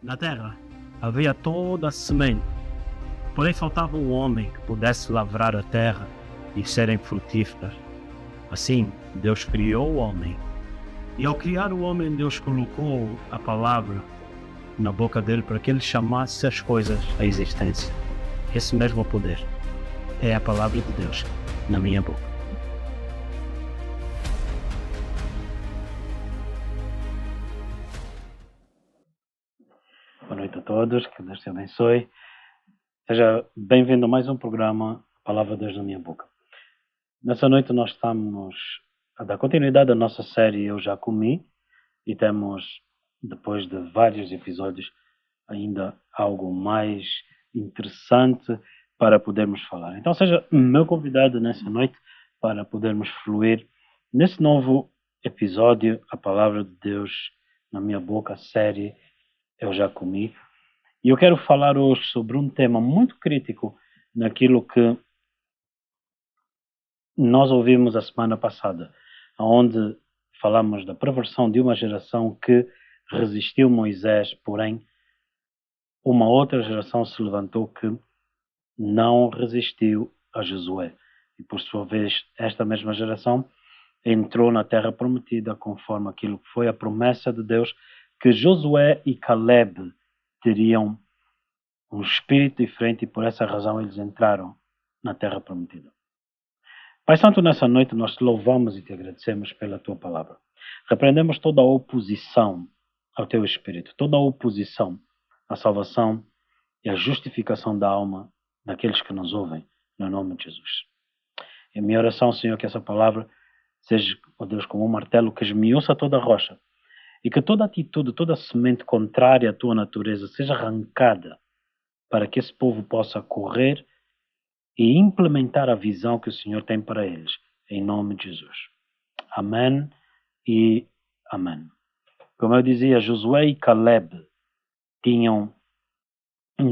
Na terra havia toda a semente, porém faltava um homem que pudesse lavrar a terra e serem frutíferas. Assim, Deus criou o homem. E ao criar o homem, Deus colocou a palavra na boca dele para que ele chamasse as coisas à existência. Esse mesmo poder é a palavra de Deus na minha boca. Boa noite a todos, que Deus te abençoe. Seja bem-vindo a mais um programa, a Palavra de Deus na minha boca. Nessa noite nós estamos a dar continuidade à nossa série Eu Já Comi e temos, depois de vários episódios, ainda algo mais interessante para podermos falar. Então seja meu convidado nessa noite para podermos fluir nesse novo episódio, a Palavra de Deus na minha boca, a série Eu Já Comi. E eu quero falar hoje sobre um tema muito crítico naquilo que nós ouvimos a semana passada, onde falamos da perversão de uma geração que resistiu Moisés, porém uma outra geração se levantou que não resistiu a Josué. E por sua vez, esta mesma geração entrou na terra prometida conforme aquilo que foi a promessa de Deus, que Josué e Caleb teriam um espírito diferente e por essa razão eles entraram na terra prometida. Pai Santo, nessa noite nós te louvamos e te agradecemos pela tua palavra. Repreendemos toda a oposição ao teu espírito, toda a oposição à salvação e à justificação da alma daqueles que nos ouvem, no nome de Jesus. É minha oração, Senhor, que essa palavra seja, ó Deus, como um martelo que esmiuça toda a rocha e que toda atitude, toda semente contrária à tua natureza seja arrancada para que esse povo possa correr e implementar a visão que o Senhor tem para eles, em nome de Jesus. Amém e amém. Como eu dizia, Josué e Caleb tinham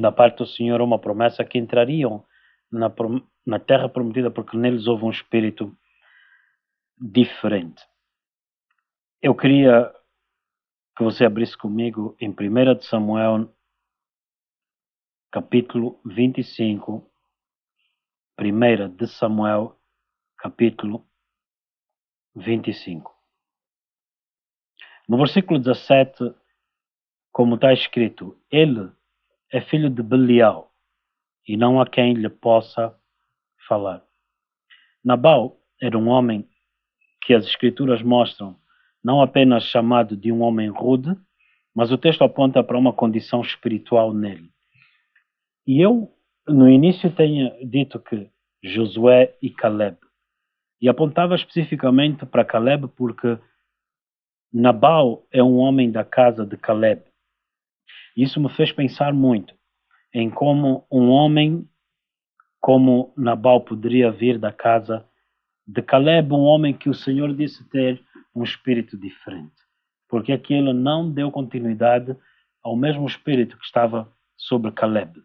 da parte do Senhor uma promessa que entrariam na terra prometida porque neles houve um espírito diferente. Eu queria que você abrisse comigo em 1 de Samuel, capítulo 25, 1 de Samuel, capítulo 25. No versículo 17, como está escrito, ele é filho de Belial e não há quem lhe possa falar. Nabal era um homem que as escrituras mostram não apenas chamado de um homem rude, mas o texto aponta para uma condição espiritual nele. E eu, no início, tenho dito que Josué e Caleb. E apontava especificamente para Caleb porque Nabal é um homem da casa de Caleb. Isso me fez pensar muito em como um homem como Nabal poderia vir da casa de Caleb, um homem que o Senhor disse ter um espírito diferente. Porque aquilo não deu continuidade ao mesmo espírito que estava sobre Caleb.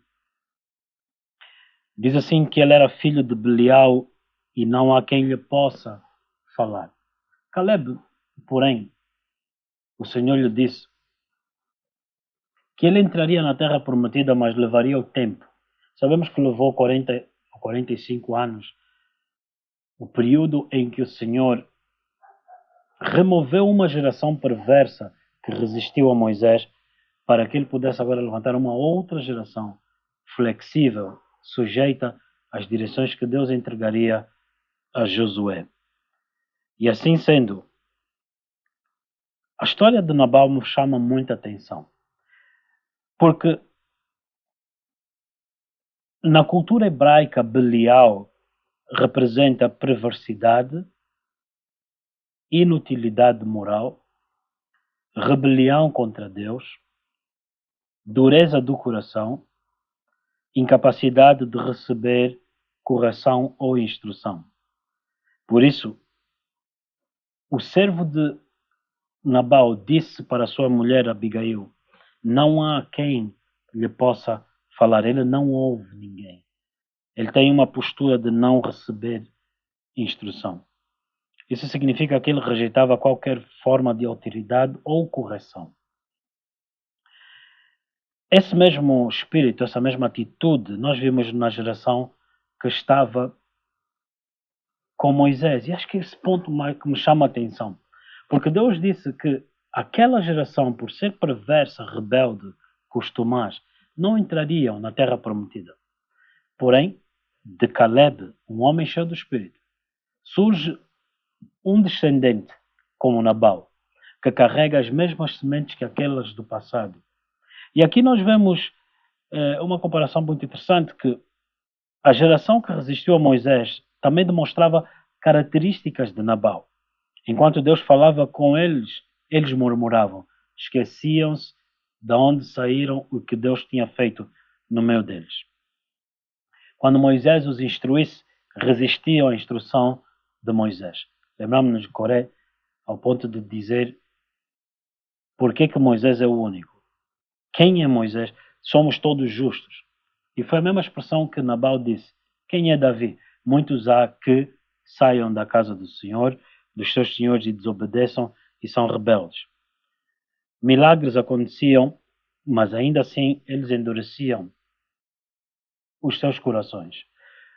Diz assim que ele era filho de Belial e não há quem lhe possa falar. Caleb, porém, o Senhor lhe disse que ele entraria na terra prometida, mas levaria o tempo. Sabemos que levou 40 ou 45 anos, o período em que o Senhor removeu uma geração perversa que resistiu a Moisés para que ele pudesse agora levantar uma outra geração flexível, sujeita às direções que Deus entregaria a Josué. E assim sendo, a história de Nabal me chama muita atenção. Porque na cultura hebraica, Belial representa perversidade, inutilidade moral, rebelião contra Deus, dureza do coração, incapacidade de receber correção ou instrução. Por isso, o servo de Nabal disse para sua mulher Abigail: não há quem lhe possa falar, ele não ouve ninguém. Ele tem uma postura de não receber instrução. Isso significa que ele rejeitava qualquer forma de autoridade ou correção. esse mesmo espírito, essa mesma atitude, nós vimos na geração que estava com Moisés. E acho que esse ponto que me chama a atenção. Porque Deus disse que aquela geração, por ser perversa, rebelde, costumaz, não entrariam na terra prometida. Porém, de Caleb, um homem cheio do Espírito, surge um descendente, como Nabal, que carrega as mesmas sementes que aquelas do passado. E aqui nós vemos uma comparação muito interessante, que a geração que resistiu a Moisés também demonstrava características de Nabal. Enquanto Deus falava com eles, eles murmuravam, esqueciam-se de onde saíram o que Deus tinha feito no meio deles. Quando Moisés os instruísse, resistiam à instrução de Moisés. Lembramos-nos de Coré, ao ponto de dizer por que Moisés é o único. Quem é Moisés? Somos todos justos. E foi a mesma expressão que Nabal disse. Quem é Davi? Muitos há que saiam da casa do Senhor, dos seus senhores, e desobedeçam e são rebeldes. Milagres aconteciam, mas ainda assim eles endureciam os seus corações.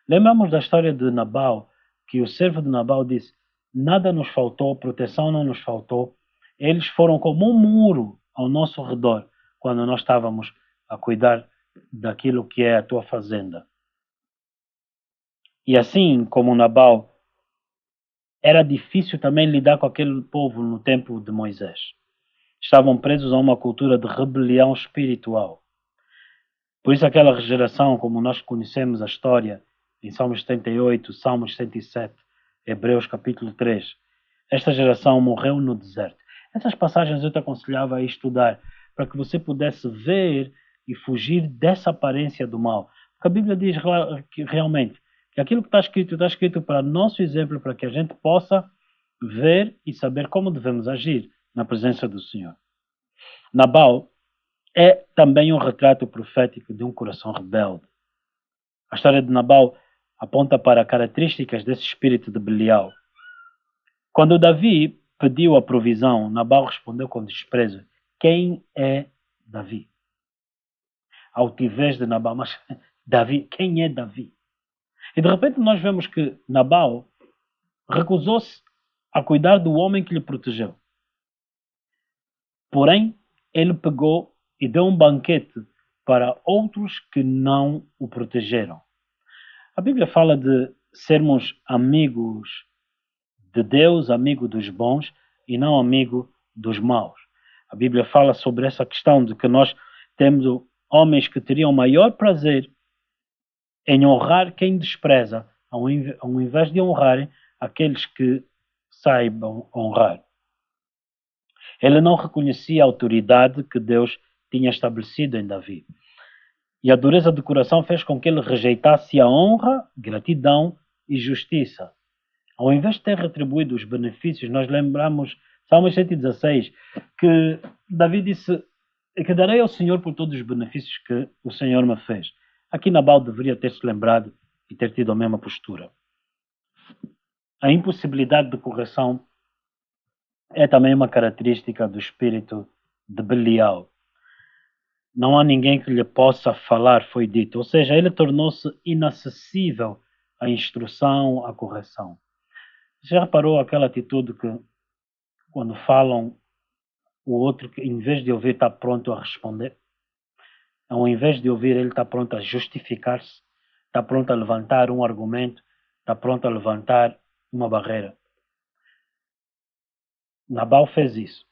Lembramos da história de Nabal, que o servo de Nabal disse: nada nos faltou, proteção não nos faltou. Eles foram como um muro ao nosso redor quando nós estávamos a cuidar daquilo que é a tua fazenda. E assim como Nabal, era difícil também lidar com aquele povo no tempo de Moisés. Estavam presos a uma cultura de rebelião espiritual. Por isso aquela geração, como nós conhecemos a história, em Salmos 78, Salmos 107, Hebreus capítulo 3, esta geração morreu no deserto. Essas passagens eu te aconselhava a estudar, para que você pudesse ver e fugir dessa aparência do mal. Porque a Bíblia diz que realmente que aquilo que está escrito para nosso exemplo, para que a gente possa ver e saber como devemos agir na presença do Senhor. Nabal é também um retrato profético de um coração rebelde. A história de Nabal aponta para características desse espírito de Belial. Quando Davi pediu a provisão, Nabal respondeu com desprezo: quem é Davi? A altivez de Nabal, mas Davi, quem é Davi? E de repente nós vemos que Nabal recusou-se a cuidar do homem que lhe protegeu. Porém, ele pegou e deu um banquete para outros que não o protegeram. A Bíblia fala de sermos amigos de Deus, amigo dos bons e não amigo dos maus. A Bíblia fala sobre essa questão de que nós temos homens que teriam maior prazer em honrar quem despreza, ao invés de honrarem aqueles que saibam honrar. Ele não reconhecia a autoridade que Deus tinha estabelecido em Davi. E a dureza de coração fez com que ele rejeitasse a honra, gratidão e justiça. Ao invés de ter retribuído os benefícios, nós lembramos, Salmos 116, que Davi disse que darei ao Senhor por todos os benefícios que o Senhor me fez. Aqui Nabal deveria ter se lembrado e ter tido a mesma postura. A impossibilidade de correção é também uma característica do espírito de Belial. Não há ninguém que lhe possa falar, foi dito. Ou seja, ele tornou-se inacessível à instrução, à correção. Você já reparou aquela atitude que, quando falam, o outro, em vez de ouvir, está pronto a responder? Ao invés de ouvir, ele está pronto a justificar-se, está pronto a levantar um argumento, está pronto a levantar uma barreira. Nabal fez isso.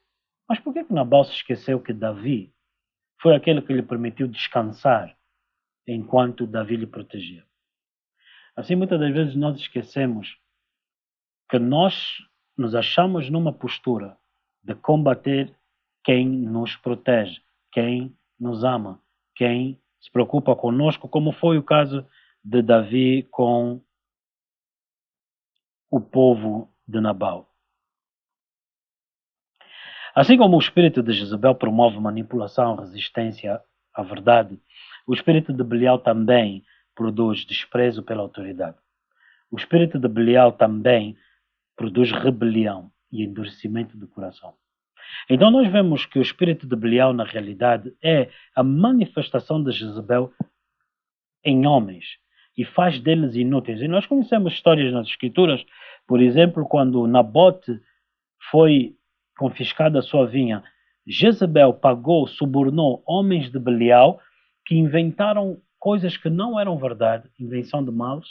Mas por que Nabal se esqueceu que Davi foi aquele que lhe permitiu descansar enquanto Davi lhe protegia? Assim, muitas das vezes nós esquecemos que nós nos achamos numa postura de combater quem nos protege, quem nos ama, quem se preocupa conosco, como foi o caso de Davi com o povo de Nabal. Assim como o espírito de Jezabel promove manipulação, resistência à verdade, o espírito de Belial também produz desprezo pela autoridade. O espírito de Belial também produz rebelião e endurecimento do coração. Então nós vemos que o espírito de Belial, na realidade, é a manifestação de Jezebel em homens e faz deles inúteis. E nós conhecemos histórias nas Escrituras, por exemplo, quando Nabote foi confiscada a sua vinha, Jezebel pagou, subornou homens de Belial que inventaram coisas que não eram verdade, invenção de males,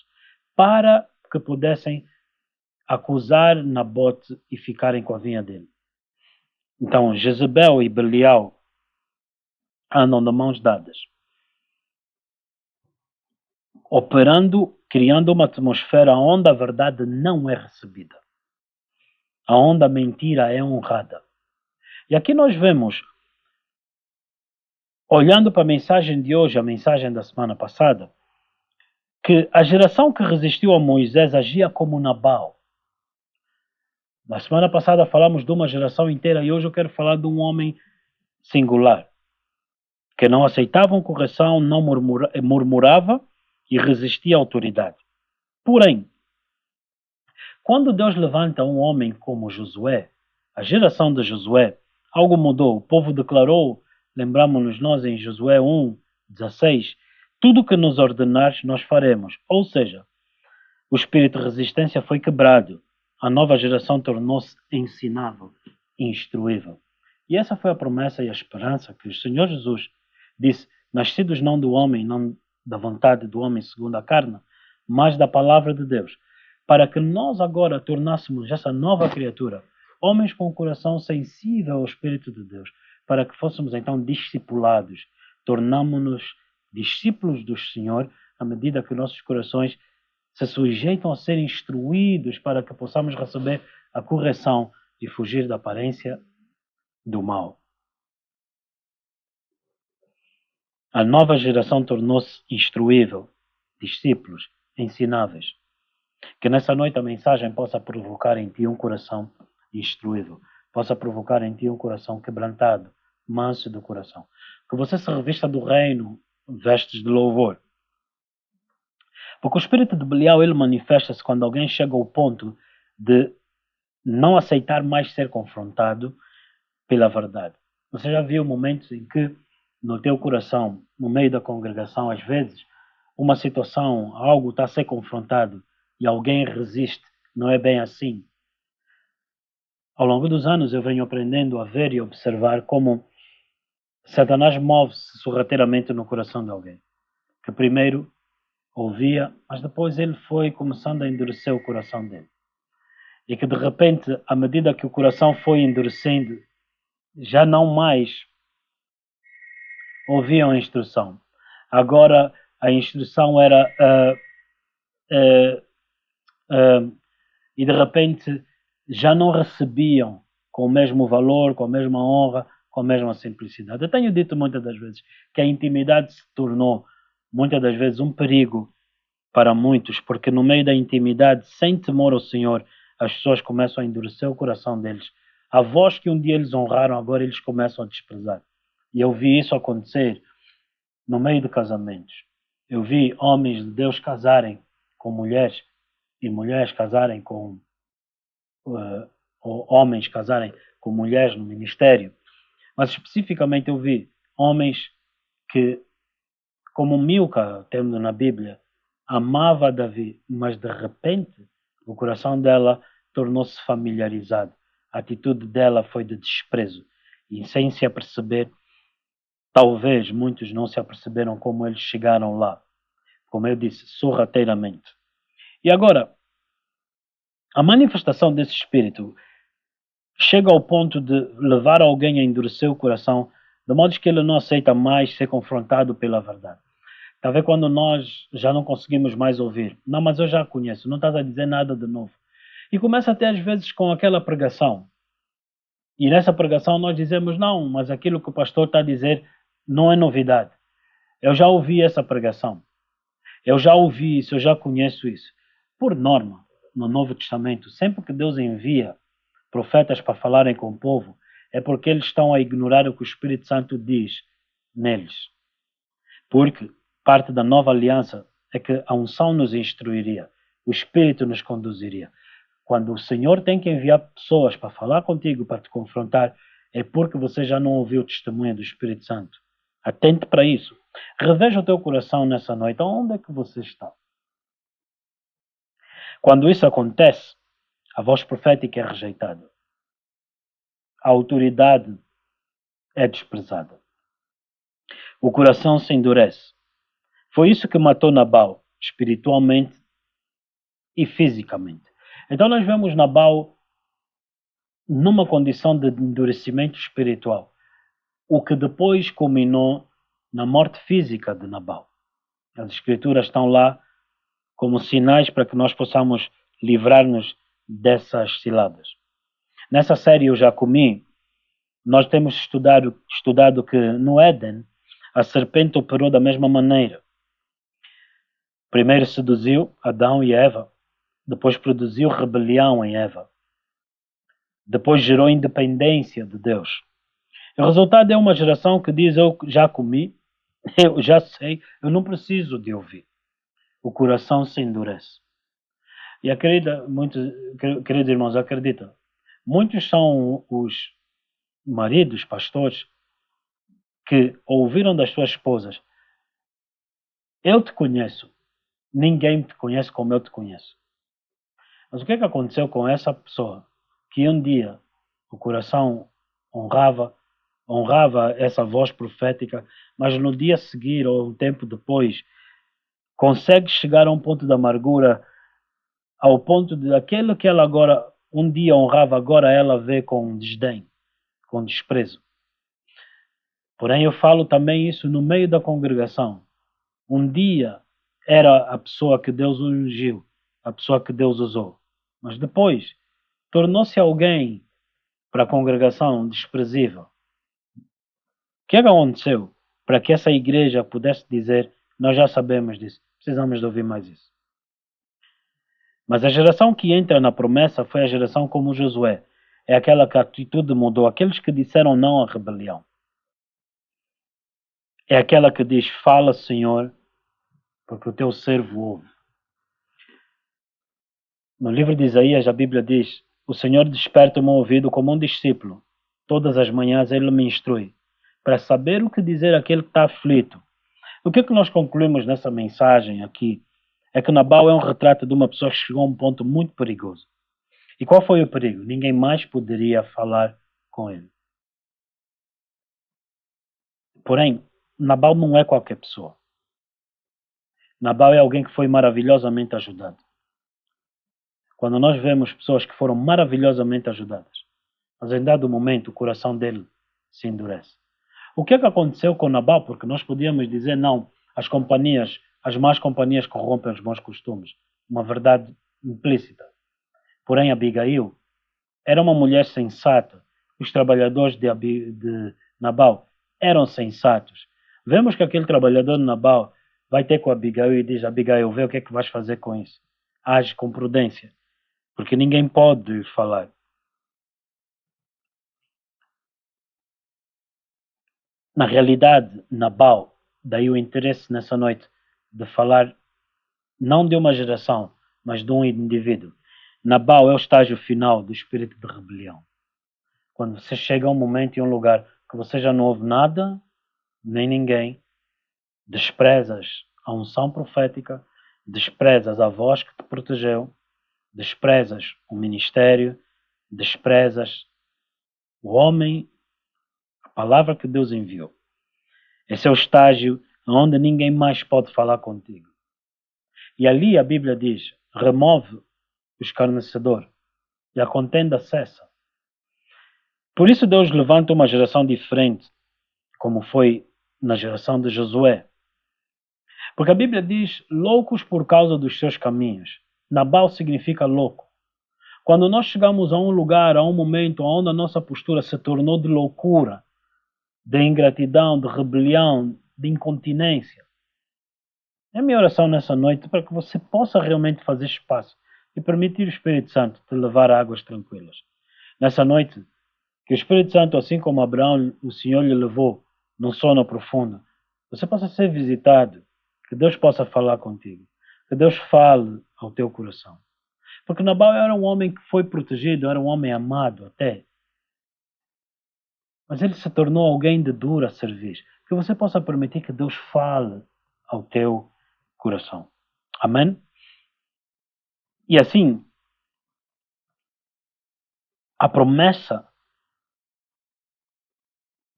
para que pudessem acusar Nabote e ficarem com a vinha dele. Então, Jezebel e Belial andam de mãos dadas, operando, criando uma atmosfera onde a verdade não é recebida, onde a mentira é honrada. E aqui nós vemos, olhando para a mensagem de hoje, a mensagem da semana passada, que a geração que resistiu a Moisés agia como Nabal. Na semana passada falamos de uma geração inteira e hoje eu quero falar de um homem singular, que não aceitavam correção, não murmurava e resistia à autoridade. Porém, quando Deus levanta um homem como Josué, a geração de Josué, algo mudou. O povo declarou, lembramos-nos nós em Josué 1:16, tudo o que nos ordenares nós faremos. Ou seja, o espírito de resistência foi quebrado. A nova geração tornou-se ensinável, instruível. E essa foi a promessa e a esperança que o Senhor Jesus disse, nascidos não do homem, não da vontade do homem segundo a carne, mas da palavra de Deus, para que nós agora tornássemos essa nova criatura, homens com o coração sensível ao Espírito de Deus, para que fôssemos então discipulados, tornámonos discípulos do Senhor, à medida que nossos corações se sujeitam a ser instruídos para que possamos receber a correção e fugir da aparência do mal. A nova geração tornou-se instruível, discípulos, ensináveis. Que nessa noite a mensagem possa provocar em ti um coração instruível, possa provocar em ti um coração quebrantado, manso do coração. Que você se revista do reino, vestes de louvor. Porque o espírito de Belial, ele manifesta-se quando alguém chega ao ponto de não aceitar mais ser confrontado pela verdade. Você já viu momentos em que no teu coração, no meio da congregação, às vezes, uma situação, algo está a ser confrontado e alguém resiste, não é bem assim. Ao longo dos anos eu venho aprendendo a ver e observar como Satanás move-se sorrateiramente no coração de alguém. Que primeiro ouvia, mas depois ele foi começando a endurecer o coração dele. E que de repente, à medida que o coração foi endurecendo, já não mais ouviam a instrução. Agora a instrução era e de repente já não recebiam com o mesmo valor, com a mesma honra, com a mesma simplicidade. Eu tenho dito muitas das vezes que a intimidade se tornou muitas das vezes um perigo para muitos, porque no meio da intimidade, sem temor ao Senhor, as pessoas começam a endurecer o coração deles. A voz que um dia eles honraram, agora eles começam a desprezar. E eu vi isso acontecer no meio de casamentos. Eu vi homens de Deus casarem com mulheres e mulheres casarem com ou homens casarem com mulheres no ministério. Mas especificamente eu vi homens que, como Milca, tendo na Bíblia, amava Davi, mas de repente o coração dela tornou-se familiarizado. A atitude dela foi de desprezo. E sem se aperceber, talvez muitos não se aperceberam como eles chegaram lá. Como eu disse, sorrateiramente. E agora, a manifestação desse espírito chega ao ponto de levar alguém a endurecer o coração, de modo que ele não aceita mais ser confrontado pela verdade. Talvez quando nós já não conseguimos mais ouvir. Não, mas eu já conheço, não estás a dizer nada de novo. E começa até às vezes com aquela pregação. E nessa pregação nós dizemos, não, mas aquilo que o pastor está a dizer não é novidade. Eu já ouvi essa pregação. Eu já ouvi isso, eu já conheço isso. Por norma, no Novo Testamento, sempre que Deus envia profetas para falarem com o povo, é porque eles estão a ignorar o que o Espírito Santo diz neles. Porque parte da nova aliança é que a unção nos instruiria, o Espírito nos conduziria. Quando o Senhor tem que enviar pessoas para falar contigo, para te confrontar, é porque você já não ouviu o testemunho do Espírito Santo. Atente para isso. Reveja o teu coração nessa noite. Onde é que você está? Quando isso acontece, a voz profética é rejeitada. A autoridade é desprezada. O coração se endurece. Foi isso que matou Nabal, espiritualmente e fisicamente. Então nós vemos Nabal numa condição de endurecimento espiritual, o que depois culminou na morte física de Nabal. As escrituras estão lá como sinais para que nós possamos livrar-nos dessas ciladas. Nessa série Eu Já Comi, nós temos estudado que no Éden a serpente operou da mesma maneira. Primeiro seduziu Adão e Eva, depois produziu rebelião em Eva, depois gerou independência de Deus. O resultado é uma geração que diz: eu já comi, eu já sei, eu não preciso de ouvir. O coração se endurece. E queridos irmãos, acredita, muitos são os maridos, pastores, que ouviram das suas esposas: eu te conheço, ninguém te conhece como eu te conheço. Mas o que é que aconteceu com essa pessoa? Que um dia o coração honrava essa voz profética, mas no dia a seguir ou um tempo depois consegue chegar a um ponto de amargura, ao ponto de aquilo que ela agora um dia honrava, agora ela vê com desdém, com desprezo. Porém, eu falo também isso no meio da congregação. Um dia era a pessoa que Deus ungiu, a pessoa que Deus usou. Mas depois tornou-se alguém para a congregação desprezível. O que é que aconteceu para que essa igreja pudesse dizer: nós já sabemos disso, precisamos de ouvir mais isso? Mas a geração que entra na promessa foi a geração como Josué. É aquela que a atitude mudou, aqueles que disseram não à rebelião. É aquela que diz: fala, Senhor, porque o teu servo ouve. No livro de Isaías, a Bíblia diz: o Senhor desperta o meu ouvido como um discípulo. Todas as manhãs ele me instrui, para saber o que dizer àquele que está aflito. O que é que nós concluímos nessa mensagem aqui? É que Nabal é um retrato de uma pessoa que chegou a um ponto muito perigoso. E qual foi o perigo? Ninguém mais poderia falar com ele. Porém, Nabal não é qualquer pessoa. Nabal é alguém que foi maravilhosamente ajudado. Quando nós vemos pessoas que foram maravilhosamente ajudadas, mas em dado momento o coração dele se endurece. O que é que aconteceu com Nabal? Porque nós podíamos dizer: não, as más companhias corrompem os bons costumes. Uma verdade implícita. Porém, Abigail era uma mulher sensata. Os trabalhadores de Nabal eram sensatos. Vemos que aquele trabalhador de Nabal vai ter com Abigail e diz: Abigail, vê o que é que vais fazer com isso. Age com prudência, porque ninguém pode falar. Na realidade, Nabal, daí o interesse nessa noite de falar não de uma geração, mas de um indivíduo. Nabal é o estágio final do espírito de rebelião. Quando você chega a um momento e um lugar que você já não ouve nada, nem ninguém, desprezas a unção profética, desprezas a voz que te protegeu, desprezas o ministério, desprezas o homem, a palavra que Deus enviou. Esse é o estágio onde ninguém mais pode falar contigo. E ali a Bíblia diz: remove o escarnecedor e a contenda cessa. Por isso Deus levanta uma geração diferente, como foi na geração de Josué. Porque a Bíblia diz: loucos por causa dos seus caminhos. Nabal significa louco. Quando nós chegamos a um lugar, a um momento onde a nossa postura se tornou de loucura, de ingratidão, de rebelião, de incontinência, é minha oração nessa noite para que você possa realmente fazer espaço e permitir o Espírito Santo te levar a águas tranquilas. Nessa noite, que o Espírito Santo, assim como Abraão, o Senhor lhe levou num sono profundo, você possa ser visitado, que Deus possa falar contigo, que Deus fale ao teu coração. Porque Nabal era um homem que foi protegido, era um homem amado até. mas ele se tornou alguém de dura serviço. Que você possa permitir que Deus fale ao teu coração. Amém? E assim, a promessa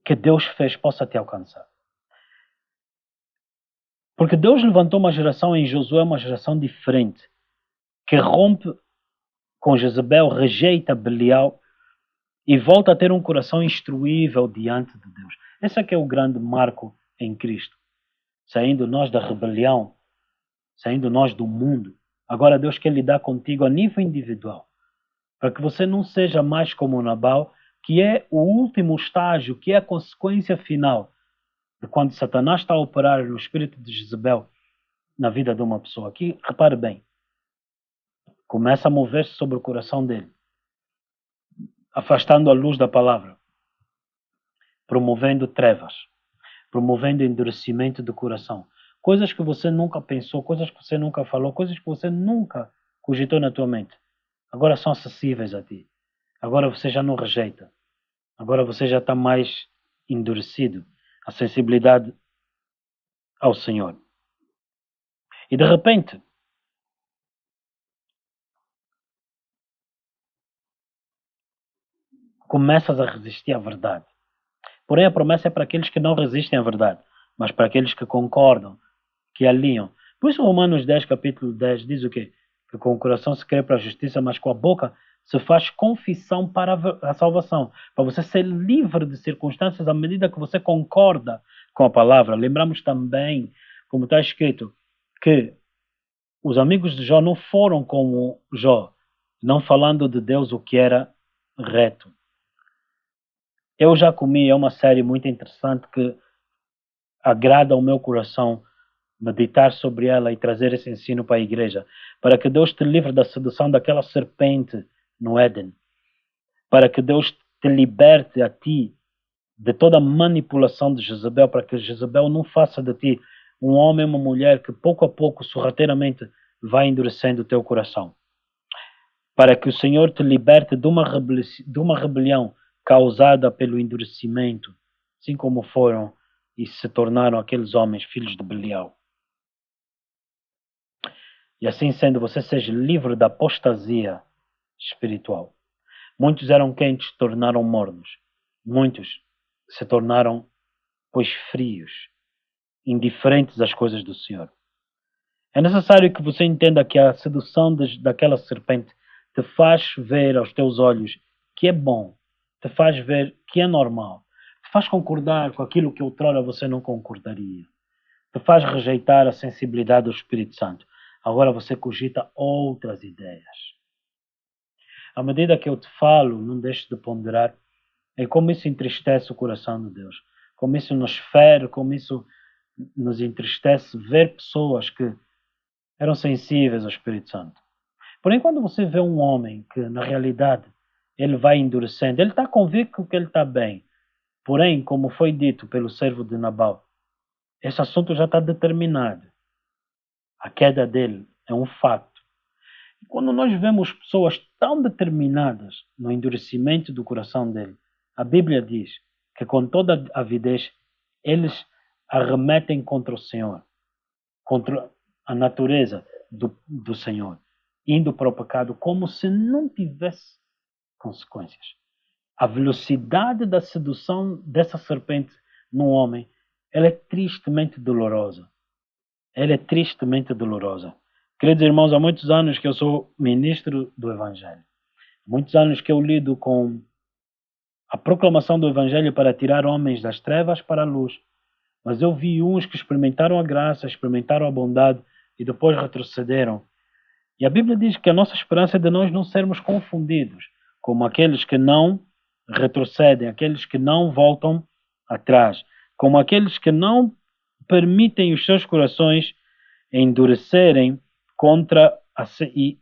que Deus fez possa te alcançar. Porque Deus levantou uma geração em Josué, uma geração diferente, que rompe com Jezebel, rejeita Belial e volta a ter um coração instruível diante de Deus. Esse é que é o grande marco em Cristo. Saindo nós da rebelião, saindo nós do mundo, agora Deus quer lidar contigo a nível individual, para que você não seja mais como Nabal, que é o último estágio, que é a consequência final de quando Satanás está a operar no espírito de Jezebel na vida de uma pessoa. Aqui, repare bem, começa a mover-se sobre o coração dele, afastando a luz da palavra, promovendo trevas, promovendo endurecimento do coração. Coisas que você nunca pensou, coisas que você nunca falou, coisas que você nunca cogitou na tua mente. Agora são acessíveis a ti. Agora você já não rejeita. Agora você já está mais endurecido. A sensibilidade ao Senhor. E de repente, começas a resistir à verdade. Porém, a promessa é para aqueles que não resistem à verdade, mas para aqueles que concordam, que alinham. Por isso, Romanos 10, capítulo 10, diz o quê? Que com o coração se crê para a justiça, mas com a boca se faz confissão para a salvação. Para você ser livre de circunstâncias à medida que você concorda com a palavra. Lembramos também, como está escrito, que os amigos de Jó não foram como Jó, não falando de Deus o que era reto. Eu já comi, é uma série muito interessante que agrada ao meu coração meditar sobre ela e trazer esse ensino para a igreja, para que Deus te livre da sedução daquela serpente no Éden, para que Deus te liberte a ti de toda a manipulação de Jezebel, para que Jezebel não faça de ti um homem ou uma mulher que pouco a pouco, sorrateiramente, vai endurecendo o teu coração. Para que o Senhor te liberte de uma rebelião causada pelo endurecimento, assim como foram e se tornaram aqueles homens filhos de Belial. E assim sendo, você seja livre da apostasia espiritual. Muitos eram quentes, se tornaram mornos. Muitos se tornaram, pois, frios, indiferentes às coisas do Senhor. É necessário que você entenda que a sedução daquela serpente te faz ver aos teus olhos que é bom, te faz ver que é normal, te faz concordar com aquilo que outrora você não concordaria, te faz rejeitar a sensibilidade do Espírito Santo. Agora você cogita outras ideias. À medida que eu te falo, não deixes de ponderar em como isso entristece o coração de Deus, como isso nos fere, como isso nos entristece ver pessoas que eram sensíveis ao Espírito Santo. Porém, quando você vê um homem que, na realidade, ele vai endurecendo, ele está convicto que ele está bem. Porém, como foi dito pelo servo de Nabal, esse assunto já está determinado. A queda dele é um fato. E quando nós vemos pessoas tão determinadas no endurecimento do coração dele, a Bíblia diz que com toda avidez eles arremetem contra o Senhor, contra a natureza do Senhor, indo para o pecado como se não tivesse consequências. A velocidade da sedução dessa serpente no homem, ela é tristemente dolorosa. Ela é tristemente dolorosa. Queridos irmãos, há muitos anos que eu sou ministro do Evangelho. Há muitos anos que eu lido com a proclamação do Evangelho para tirar homens das trevas para a luz. Mas eu vi uns que experimentaram a graça, experimentaram a bondade e depois retrocederam. E a Bíblia diz que a nossa esperança é de nós não sermos confundidos como aqueles que não retrocedem, aqueles que não voltam atrás, como aqueles que não permitem os seus corações endurecerem contra e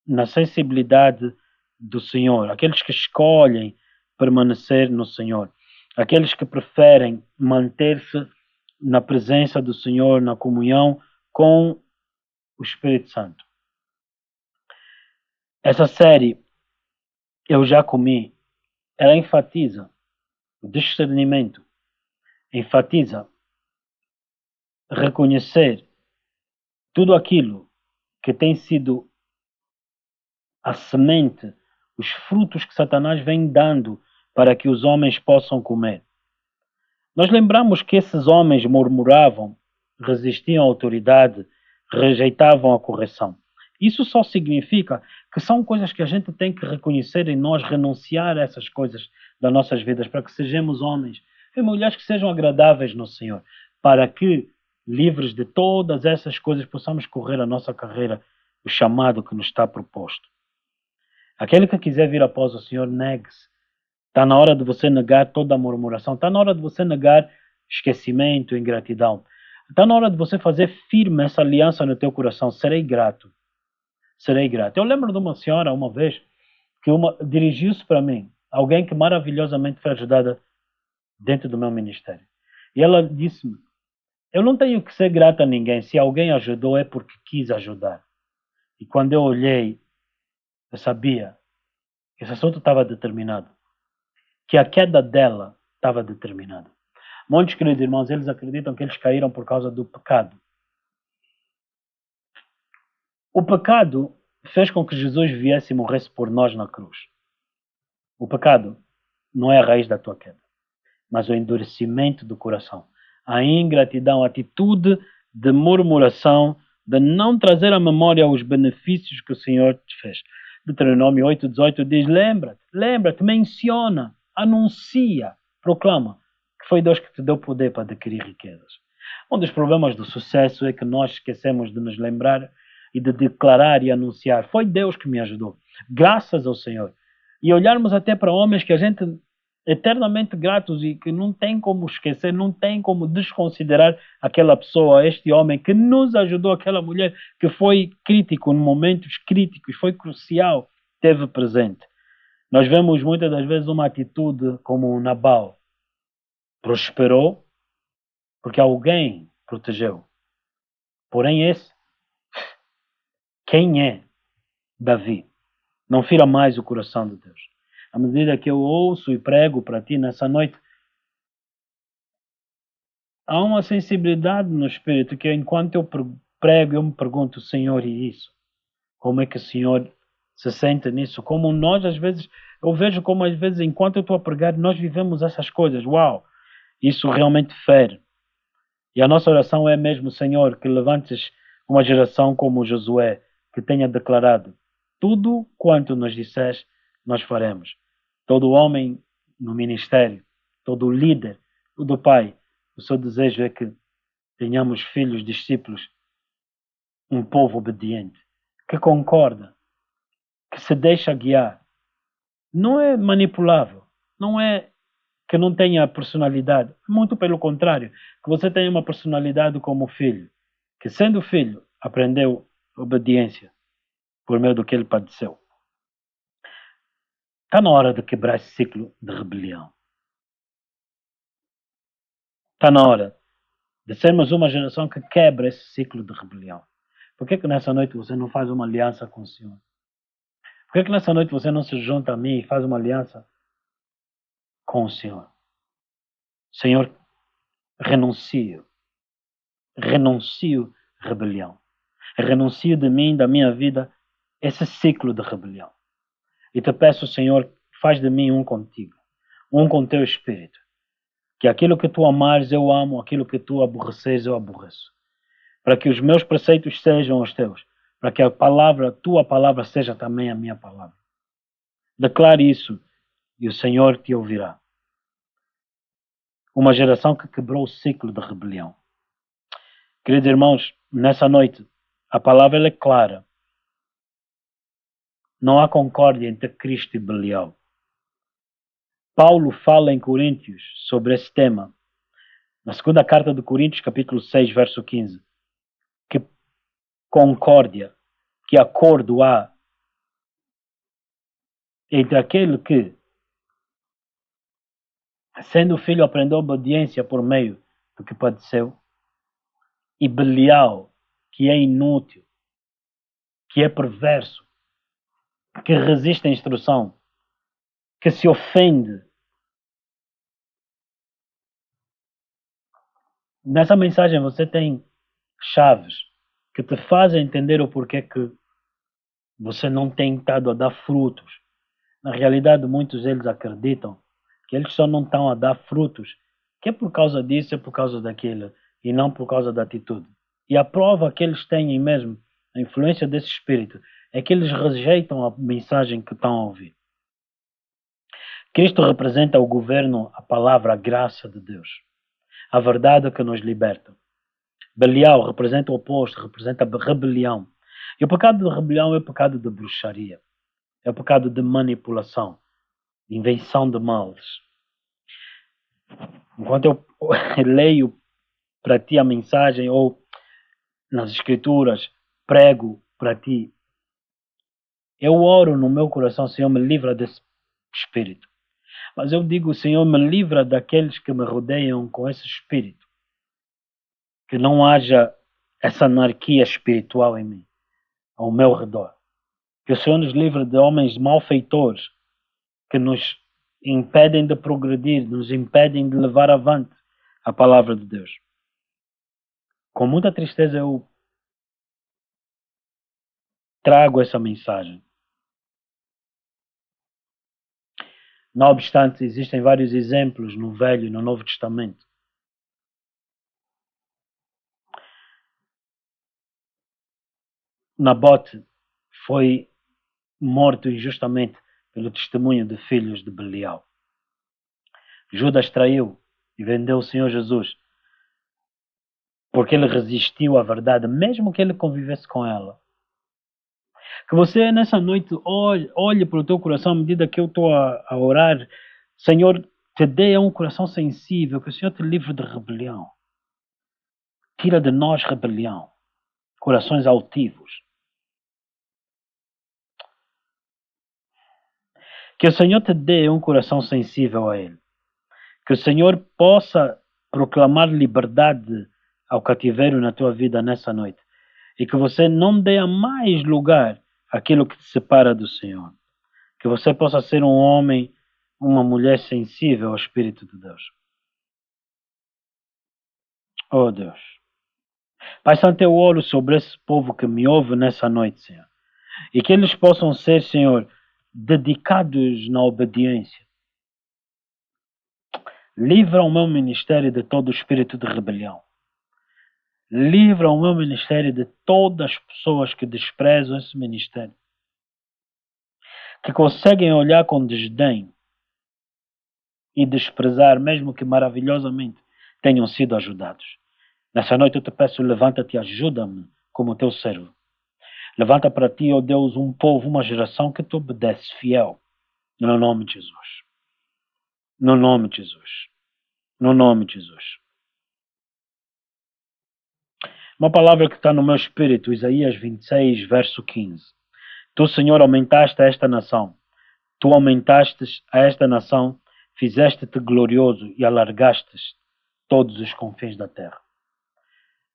na sensibilidade do Senhor, aqueles que escolhem permanecer no Senhor, aqueles que preferem manter-se na presença do Senhor, na comunhão com o Espírito Santo. Essa série, Eu Já Comi, ela enfatiza O discernimento enfatiza reconhecer tudo aquilo que tem sido a semente, os frutos que Satanás vem dando para que os homens possam comer. Nós lembramos que esses homens murmuravam, resistiam à autoridade, rejeitavam a correção. Isso só significa que são coisas que a gente tem que reconhecer em nós, renunciar a essas coisas das nossas vidas, para que sejamos homens e mulheres que sejam agradáveis no Senhor, para que, livres de todas essas coisas, possamos correr a nossa carreira, o chamado que nos está proposto. Aquele que quiser vir após o Senhor, negue-se. Está na hora de você negar toda a murmuração. Está na hora de você negar esquecimento, ingratidão. Está na hora de você fazer firme essa aliança no teu coração. Serei grato. Serei grato. Eu lembro de uma senhora, uma vez, que dirigiu-se para mim. Alguém que maravilhosamente foi ajudada dentro do meu ministério. E ela disse-me, eu não tenho que ser grata a ninguém. Se alguém ajudou é porque quis ajudar. E quando eu olhei, eu sabia que esse assunto estava determinado. Que a queda dela estava determinada. Muitos, queridos irmãos, eles acreditam que eles caíram por causa do pecado. O pecado fez com que Jesus viesse e morresse por nós na cruz. O pecado não é a raiz da tua queda, mas o endurecimento do coração. A ingratidão, a atitude de murmuração, de não trazer à memória os benefícios que o Senhor te fez. Deuteronômio 8:18 diz, lembra-te, menciona, anuncia, proclama que foi Deus que te deu poder para adquirir riquezas. Um dos problemas do sucesso é que nós esquecemos de nos lembrar e de declarar e anunciar. Foi Deus que me ajudou, graças ao Senhor. E olharmos até para homens que a gente eternamente gratos e que não tem como esquecer, não tem como desconsiderar aquela pessoa, este homem que nos ajudou, aquela mulher que foi crítico, em momentos críticos, foi crucial, teve presente. Nós vemos muitas das vezes uma atitude como o Nabal. Prosperou porque alguém protegeu. Porém quem é Davi? Não fira mais o coração de Deus. À medida que eu ouço e prego para ti nessa noite, há uma sensibilidade no espírito que enquanto eu prego, eu me pergunto, Senhor, e isso? Como é que o Senhor se sente nisso? Como nós, às vezes, eu vejo como às vezes, enquanto eu estou a pregar, nós vivemos essas coisas. Uau! Isso realmente fere. E a nossa oração é mesmo, Senhor, que levantes uma geração como Josué, que tenha declarado, tudo quanto nos disseres, nós faremos. Todo homem no ministério, todo líder, todo pai, o seu desejo é que tenhamos filhos, discípulos, um povo obediente, que concorda, que se deixa guiar. Não é manipulável, não é que não tenha personalidade, muito pelo contrário, que você tenha uma personalidade como filho, que sendo filho, aprendeu obediência por meio do que ele padeceu. Está na hora de quebrar esse ciclo de rebelião. Está na hora de sermos uma geração que quebra esse ciclo de rebelião. Por que nessa noite você não faz uma aliança com o Senhor? Por que nessa noite você não se junta a mim e faz uma aliança com o Senhor? Senhor, renuncio rebelião. Renuncio de mim, da minha vida, esse ciclo de rebelião. E te peço, Senhor, faz de mim um contigo, um com teu Espírito. Que aquilo que tu amares, eu amo, aquilo que tu aborreceres, eu aborreço. Para que os meus preceitos sejam os teus. Para que a tua palavra seja também a minha palavra. Declare isso e o Senhor te ouvirá. Uma geração que quebrou o ciclo de rebelião. Queridos irmãos, nessa noite, a palavra é clara. Não há concórdia entre Cristo e Belial. Paulo fala em Coríntios sobre esse tema. Na segunda carta de Coríntios, capítulo 6, verso 15. Que concórdia, que acordo há entre aquele que, sendo filho, aprendeu obediência por meio do que padeceu, e Belial, que é inútil, que é perverso, que resiste à instrução, que se ofende Nessa mensagem você tem chaves que te fazem entender o porquê que você não tem estado a dar frutos. Na realidade, muitos deles acreditam que eles só não estão a dar frutos, que é por causa disso, é por causa daquilo, e não por causa da atitude. E a prova que eles têm mesmo, a influência desse espírito, é que eles rejeitam a mensagem que estão a ouvir. Cristo representa o governo, a palavra, a graça de Deus, a verdade que nos liberta. Belial representa o oposto, representa a rebelião. E o pecado de rebelião é o pecado de bruxaria, é o pecado de manipulação, de invenção de males. Enquanto eu leio para ti a mensagem ou nas escrituras, prego para ti, eu oro no meu coração, Senhor, me livra desse espírito. Mas eu digo, Senhor, me livra daqueles que me rodeiam com esse espírito. Que não haja essa anarquia espiritual em mim, ao meu redor. Que o Senhor nos livre de homens malfeitores que nos impedem de progredir, nos impedem de levar avante a palavra de Deus. Com muita tristeza eu trago essa mensagem. Não obstante, existem vários exemplos no Velho e no Novo Testamento. Nabote foi morto injustamente pelo testemunho de filhos de Belial. Judas traiu e vendeu o Senhor Jesus porque ele resistiu à verdade, mesmo que ele convivesse com ela. Que você nessa noite olhe para o teu coração à medida que eu estou a orar. Senhor, te dê um coração sensível, que o Senhor te livre de rebelião. Tira de nós rebelião, corações altivos. Que o Senhor te dê um coração sensível a Ele. Que o Senhor possa proclamar liberdade ao cativeiro na tua vida nessa noite. E que você não dê a mais lugar àquilo que te separa do Senhor. Que você possa ser um homem, uma mulher sensível ao Espírito de Deus. Oh Deus. Pai Santo, eu oro sobre esse povo que me ouve nessa noite, Senhor. E que eles possam ser, Senhor, dedicados na obediência. Livra o meu ministério de todo o espírito de rebelião. Livra o meu ministério de todas as pessoas que desprezam esse ministério. Que conseguem olhar com desdém e desprezar, mesmo que maravilhosamente tenham sido ajudados. Nessa noite eu te peço, levanta-te e ajuda-me como teu servo. Levanta para ti, ó Deus, um povo, uma geração que te obedece, fiel. No nome de Jesus. No nome de Jesus. No nome de Jesus. Uma palavra que está no meu espírito, Isaías 26, verso 15. Tu, Senhor, aumentaste a esta nação. Tu aumentaste a esta nação, fizeste-te glorioso e alargaste todos os confins da terra.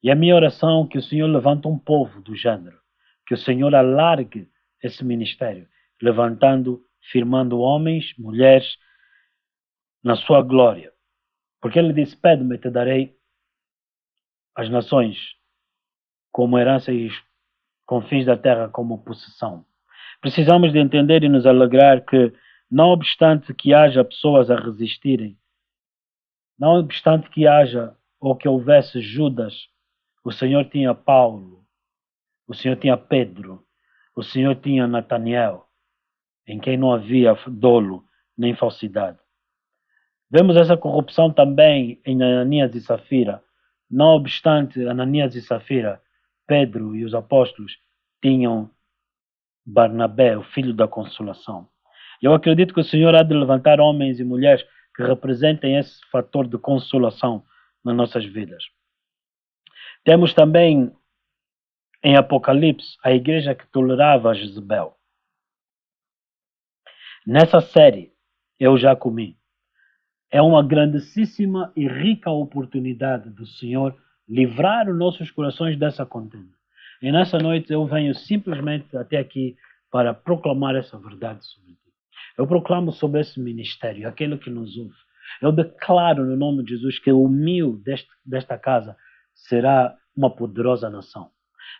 E a minha oração é que o Senhor levante um povo do género, que o Senhor alargue esse ministério, levantando, firmando homens, mulheres, na sua glória. Porque ele disse, pede-me e te darei as nações como herança e os confins da terra como possessão. Precisamos de entender e nos alegrar que, não obstante que haja pessoas a resistirem, não obstante que haja ou que houvesse Judas, o Senhor tinha Paulo, o Senhor tinha Pedro, o Senhor tinha Nataniel, em quem não havia dolo nem falsidade. Vemos essa corrupção também em Ananias e Safira. Não obstante Ananias e Safira, Pedro e os apóstolos tinham Barnabé, o filho da consolação. Eu acredito que o Senhor há de levantar homens e mulheres que representem esse fator de consolação nas nossas vidas. Temos também em Apocalipse a igreja que tolerava Jezebel. Nessa série, eu já comi. É uma grandíssima e rica oportunidade do Senhor livrar os nossos corações dessa contenda. E nessa noite eu venho simplesmente até aqui para proclamar essa verdade sobre ti. Eu proclamo sobre esse ministério, aquele que nos ouve. Eu declaro no nome de Jesus que o 1000 desta casa será uma poderosa nação.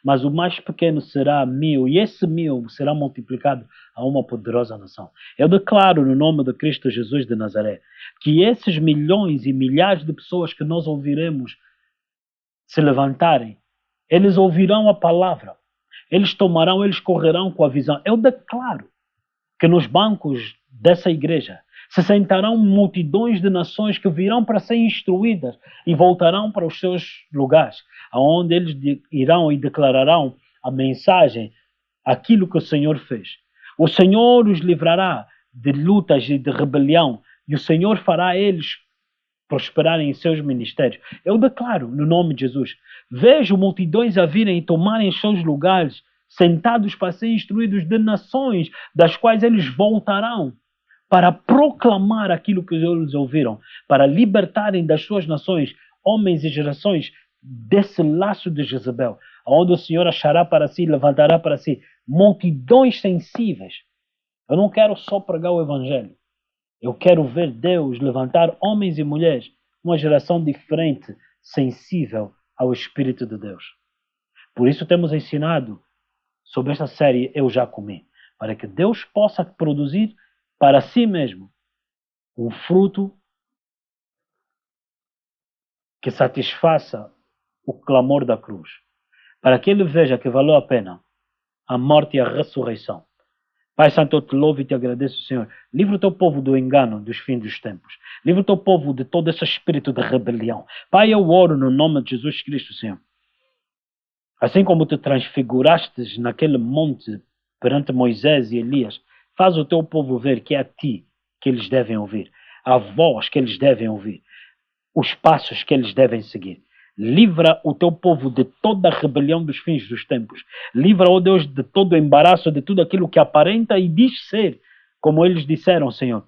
Mas o mais pequeno será 1000, e esse 1000 será multiplicado a uma poderosa nação. Eu declaro no nome de Cristo Jesus de Nazaré que esses milhões e milhares de pessoas que nós ouviremos se levantarem, eles ouvirão a palavra, eles correrão com a visão. Eu declaro que nos bancos dessa igreja se sentarão multidões de nações que virão para ser instruídas e voltarão para os seus lugares, aonde eles irão e declararão a mensagem, aquilo que o Senhor fez. O Senhor os livrará de lutas e de rebelião, e o Senhor fará eles prosperarem em seus ministérios. Eu declaro, no nome de Jesus, vejo multidões a virem e tomarem seus lugares, sentados para ser instruídos de nações, das quais eles voltarão para proclamar aquilo que eles ouviram, para libertarem das suas nações, homens e gerações, desse laço de Jezabel, onde o Senhor achará para si, levantará para si multidões sensíveis. Eu não quero só pregar o Evangelho. Eu quero ver Deus levantar homens e mulheres, uma geração diferente, sensível ao Espírito de Deus. Por isso temos ensinado sobre esta série Eu Já Comi, para que Deus possa produzir para si mesmo um fruto que satisfaça o clamor da cruz, para que ele veja que valeu a pena a morte e a ressurreição. Pai Santo, eu te louvo e te agradeço, Senhor. Livra o teu povo do engano dos fins dos tempos. Livra o teu povo de todo esse espírito de rebelião. Pai, eu oro no nome de Jesus Cristo, Senhor. Assim como te transfiguraste naquele monte perante Moisés e Elias, faz o teu povo ver que é a ti que eles devem ouvir, a voz que eles devem ouvir, os passos que eles devem seguir. Livra o teu povo de toda a rebelião dos fins dos tempos. Livra, ó Deus, de todo o embaraço, de tudo aquilo que aparenta e diz ser, como eles disseram, Senhor,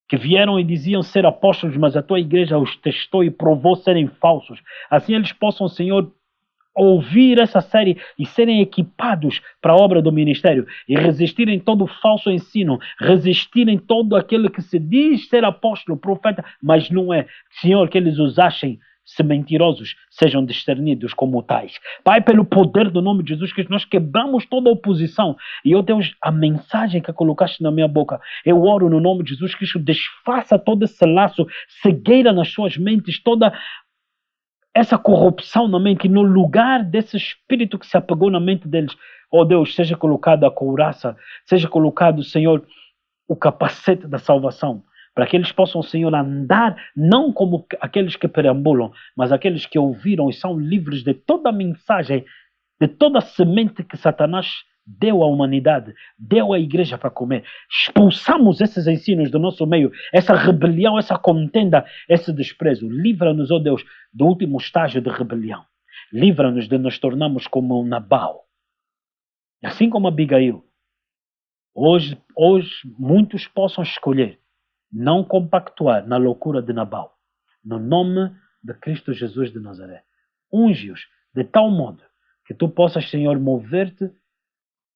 que vieram e diziam ser apóstolos, mas a tua igreja os testou e provou serem falsos. Assim eles possam, Senhor, ouvir essa série e serem equipados para a obra do ministério e resistirem todo o falso ensino, resistirem todo aquele que se diz ser apóstolo, profeta, mas não é. Senhor, que eles os achem, se mentirosos, sejam discernidos como tais. Pai, pelo poder do nome de Jesus Cristo, nós quebramos toda a oposição. E, ó Deus, a mensagem que colocaste na minha boca, eu oro no nome de Jesus Cristo, desfaça todo esse laço, cegueira nas suas mentes, toda essa corrupção na mente, no lugar desse espírito que se apegou na mente deles, ó Deus, seja colocado a couraça, seja colocado, Senhor, o capacete da salvação, para que eles possam, Senhor, andar não como aqueles que perambulam, mas aqueles que ouviram e são livres de toda a mensagem, de toda a semente que Satanás deu à humanidade, deu à igreja para comer. Expulsamos esses ensinos do nosso meio, essa rebelião, essa contenda, esse desprezo. Livra-nos, ó Deus, do último estágio de rebelião. Livra-nos de nos tornarmos como um Nabal. Assim como Abigail. Hoje muitos possam escolher não compactuar na loucura de Nabal. No nome de Cristo Jesus de Nazaré. Unge-os de tal modo que tu possas, Senhor, mover-te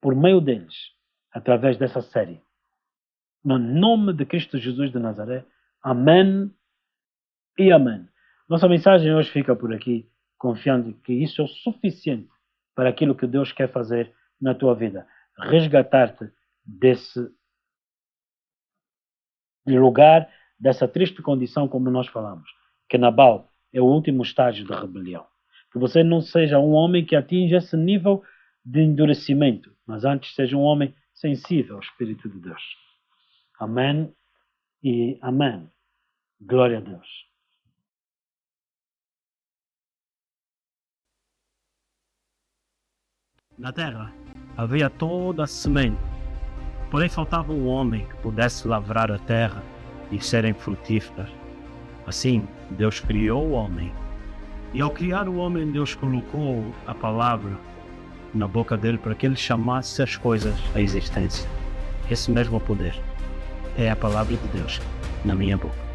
por meio deles, através dessa série. No nome de Cristo Jesus de Nazaré. Amém e amém. Nossa mensagem hoje fica por aqui, confiando que isso é o suficiente para aquilo que Deus quer fazer na tua vida. Resgatar-te desse lugar, dessa triste condição, como nós falamos, que Nabal é o último estágio da rebelião. Que você não seja um homem que atinja esse nível de endurecimento, mas antes seja um homem sensível ao Espírito de Deus. Amém e amém. Glória a Deus. Na terra havia toda a semente, porém faltava um homem que pudesse lavrar a terra e serem frutíferas. Assim, Deus criou o homem. E ao criar o homem, Deus colocou a palavra na boca dele para que ele chamasse as coisas à existência. Esse mesmo poder é a palavra de Deus na minha boca.